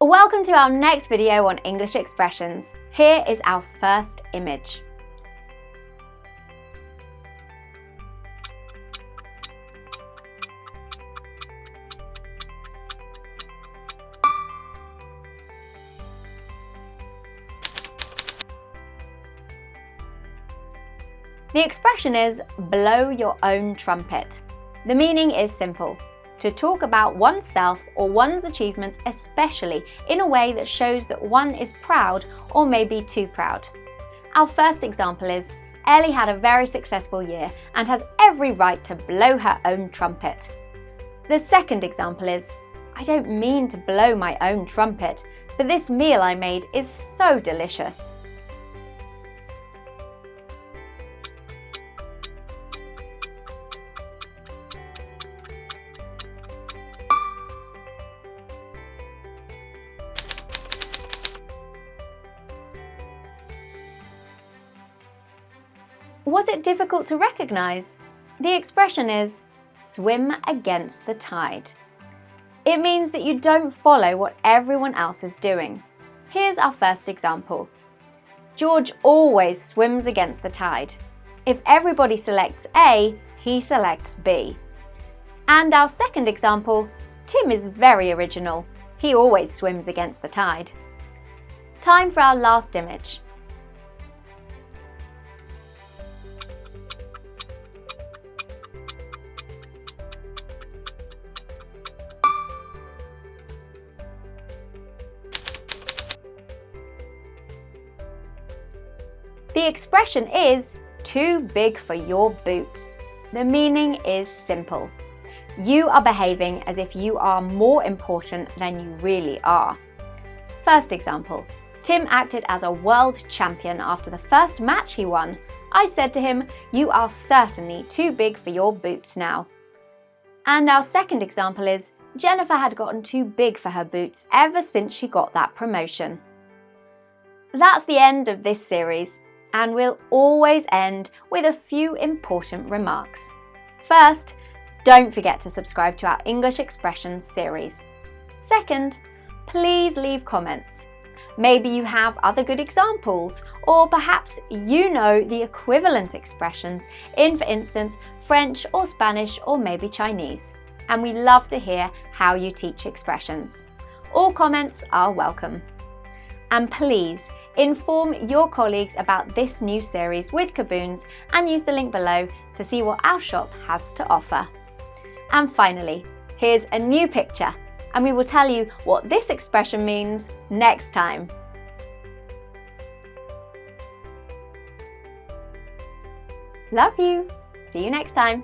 Welcome to our next video on English expressions. Here is our first image. The expression is blow your own trumpet. The meaning is simple: to talk about oneself or one's achievements, especially in a way that shows that one is proud or maybe too proud. Our first example is, Ellie had a very successful year and has every right to blow her own trumpet. The second example is, I don't mean to blow my own trumpet, but this meal I made is so delicious. Was it difficult to recognize? The expression is swim against the tide. It means that you don't follow what everyone else is doing. Here's our first example. George always swims against the tide. If everybody selects A, he selects B. And our second example, Tim is very original. He always swims against the tide. Time for our last image. The expression is too big for your boots. The meaning is simple. You are behaving as if you are more important than you really are. First example, Tim acted as a world champion after the first match he won. I said to him, "You are certainly too big for your boots now." And our second example is, Jennifer had gotten too big for her boots ever since she got that promotion. That's the end of this series. And we'll always end with a few important remarks. First, don't forget to subscribe to our English expressions series. Second, please leave comments. Maybe you have other good examples, or perhaps you know the equivalent expressions in, for instance, French or Spanish or maybe Chinese. And we love to hear how you teach expressions. All comments are welcome. And please, inform your colleagues about this new series with Kaboons and use the link below to see what our shop has to offer. And finally, here's a new picture, and we will tell you what this expression means next time. Love you! See you next time!